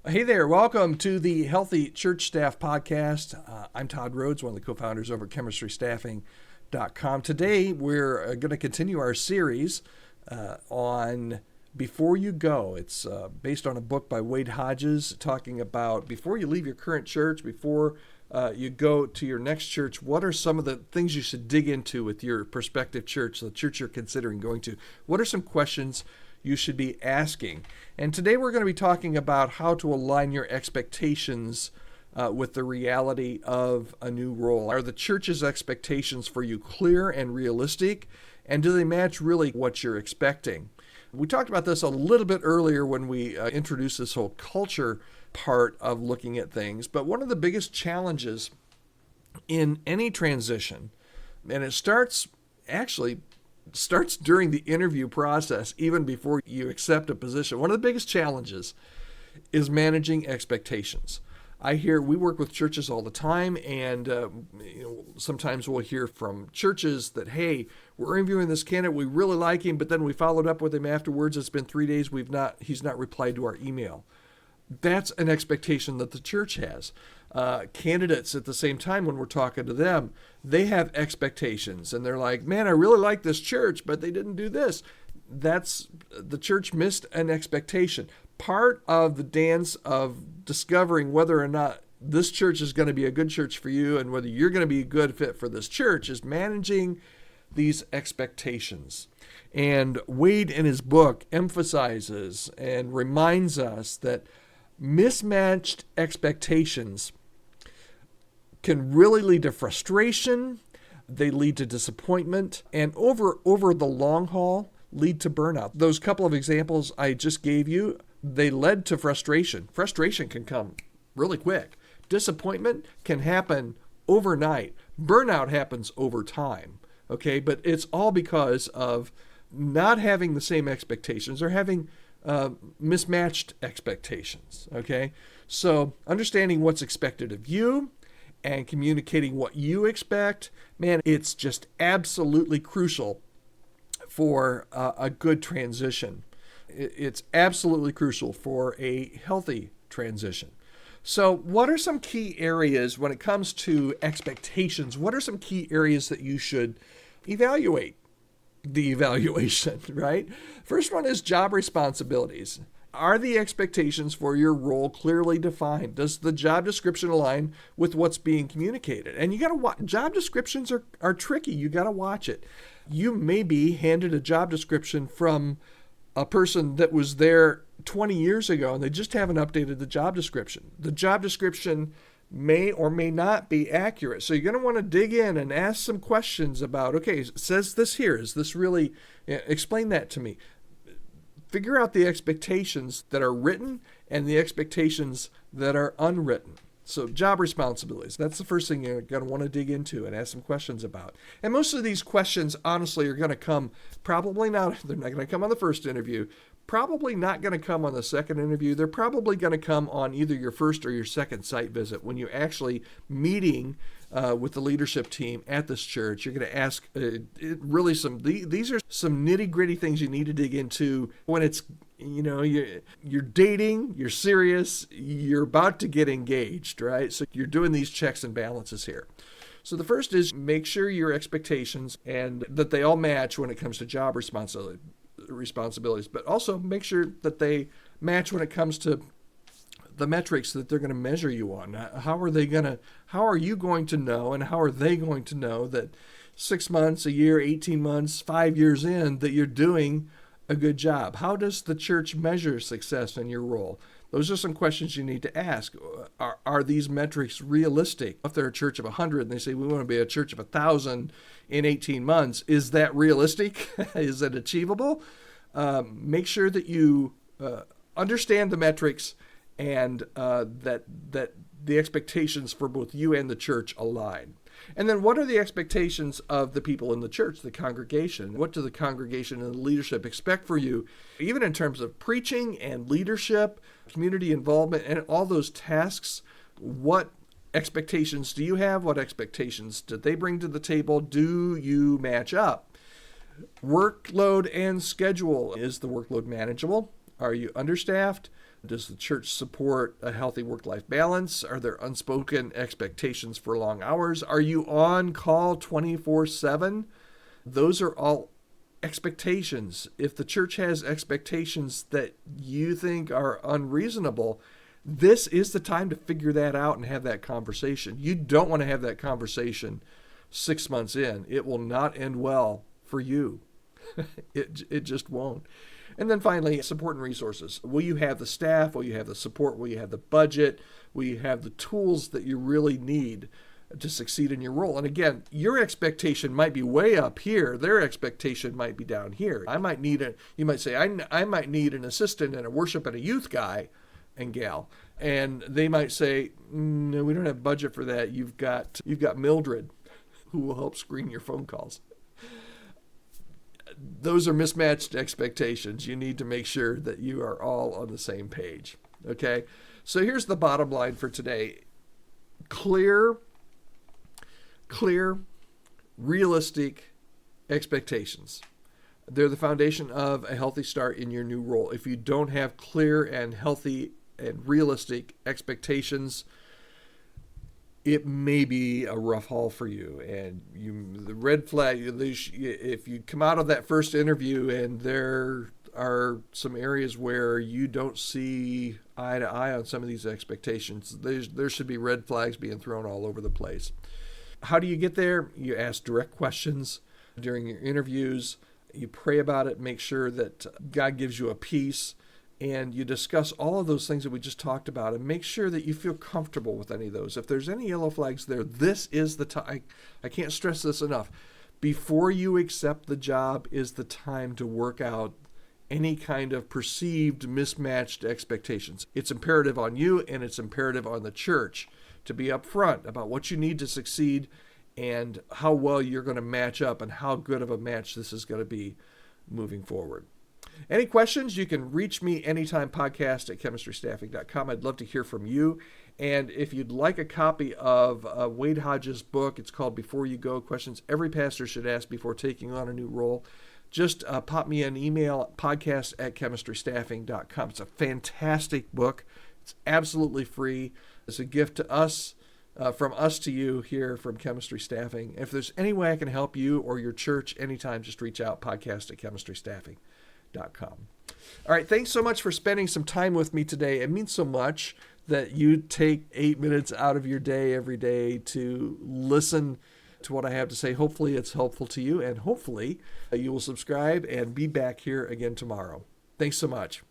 Hey there, welcome to the Healthy Church Staff Podcast. I'm Todd Rhodes, one of the co-founders over at chemistrystaffing.com. Today, we're going to continue our series on Before You Go. It's based on a book by Wade Hodges talking about before you leave your current church, before you go to your next church, what are some of the things you should dig into with your prospective church, the church you're considering going to? What are some questions you should be asking? And today we're going to be talking about how to align your expectations with the reality of a new role. Are the church's expectations for you clear and realistic? And do they match really what you're expecting? We talked about this a little bit earlier when we introduced this whole culture part of looking at things. But one of the biggest challenges in any transition, and it starts during the interview process, even before you accept a position. One of the biggest challenges is managing expectations. We work with churches all the time, and sometimes we'll hear from churches that, hey, we're interviewing this candidate, we really like him, but then we followed up with him afterwards. It's been 3 days, he's not replied to our email. That's an expectation that the church has. Candidates at the same time, when we're talking to them, they have expectations, and they're like, man, I really like this church, but they didn't do this. The church missed an expectation. Part of the dance of discovering whether or not this church is going to be a good church for you and whether you're going to be a good fit for this church is managing these expectations. And Wade in his book emphasizes and reminds us that mismatched expectations can really lead to frustration, they lead to disappointment, and over the long haul, lead to burnout. Those couple of examples I just gave you, they led to frustration. Frustration can come really quick. Disappointment can happen overnight. Burnout happens over time, okay? But it's all because of not having the same expectations or having mismatched expectations, okay? So understanding what's expected of you and communicating what you expect, man, it's just absolutely crucial for a good transition. It's absolutely crucial for a healthy transition. So what are some key areas when it comes to expectations? What are some key areas that you should evaluate the evaluation, right? First one is job responsibilities. Are the expectations for your role clearly defined? Does the job description align with what's being communicated? And you got to watch. Job descriptions are tricky. You got to watch it. You may be handed a job description from a person that was there 20 years ago, and they just haven't updated the job description. The job description may or may not be accurate. So you're going to want to dig in and ask some questions about, okay, it says this here. Is this really, explain that to me. Figure out the expectations that are written and the expectations that are unwritten. So job responsibilities, that's the first thing you're going to want to dig into and ask some questions about. And most of these questions, honestly, are going to come they're not going to come on the first interview, probably not going to come on the second interview. They're probably going to come on either your first or your second site visit when you're actually meeting with the leadership team at this church. You're going to ask these are some nitty-gritty things you need to dig into when it's, you're dating, you're serious, you're about to get engaged, right? So you're doing these checks and balances here. So the first is make sure your expectations and that they all match when it comes to job responsibilities, but also make sure that they match when it comes to the metrics that they're going to measure you on. How are you going to know, and how are they going to know that 6 months, a year, 18 months, 5 years in, that you're doing a good job? How does the church measure success in your role? Those are some questions you need to ask. Are these metrics realistic? If they're a church of 100 and they say, we want to be a church of 1,000 in 18 months, is that realistic? Is it achievable? Make sure that you understand the metrics and that the expectations for both you and the church align. And then what are the expectations of the people in the church, the congregation? What do the congregation and the leadership expect for you, even in terms of preaching and leadership, community involvement, and all those tasks? What expectations do you have? What expectations did they bring to the table? Do you match up? Workload and schedule. Is the workload manageable? Are you understaffed? Does the church support a healthy work-life balance? Are there unspoken expectations for long hours? Are you on call 24/7? Those are all expectations. If the church has expectations that you think are unreasonable, this is the time to figure that out and have that conversation. You don't want to have that conversation 6 months in. It will not end well for you. It just won't. And then finally, support and resources. Will you have the staff? Will you have the support? Will you have the budget? Will you have the tools that you really need to succeed in your role? And again, your expectation might be way up here. Their expectation might be down here. You might say, I might need an assistant and a worship and a youth guy and gal. And they might say, no, we don't have budget for that. You've got Mildred, who will help screen your phone calls. Those are mismatched expectations. You need to make sure that you are all on the same page. Okay? So here's the bottom line for today. Clear, realistic expectations. They're the foundation of a healthy start in your new role. If you don't have clear and healthy and realistic expectations, it may be a rough haul for you. And the red flag, if you come out of that first interview and there are some areas where you don't see eye to eye on some of these expectations, there should be red flags being thrown all over the place. How do you get there? You ask direct questions during your interviews. You pray about it, make sure that God gives you a peace, and you discuss all of those things that we just talked about and make sure that you feel comfortable with any of those. If there's any yellow flags there, this is the time. I can't stress this enough. Before you accept the job is the time to work out any kind of perceived mismatched expectations. It's imperative on you and it's imperative on the church to be upfront about what you need to succeed and how well you're going to match up and how good of a match this is going to be moving forward. Any questions, you can reach me anytime, podcast at chemistrystaffing.com. I'd love to hear from you. And if you'd like a copy of Wade Hodges' book, it's called Before You Go, Questions Every Pastor Should Ask Before Taking on a New Role, just pop me an email at podcast at chemistrystaffing.com. It's a fantastic book. It's absolutely free. It's a gift to us, from us to you here from Chemistry Staffing. If there's any way I can help you or your church anytime, just reach out, podcast at chemistrystaffing.com. All right, thanks so much for spending some time with me today. It means so much that you take 8 minutes out of your day every day to listen to what I have to say. Hopefully it's helpful to you, and hopefully you will subscribe and be back here again tomorrow. Thanks so much.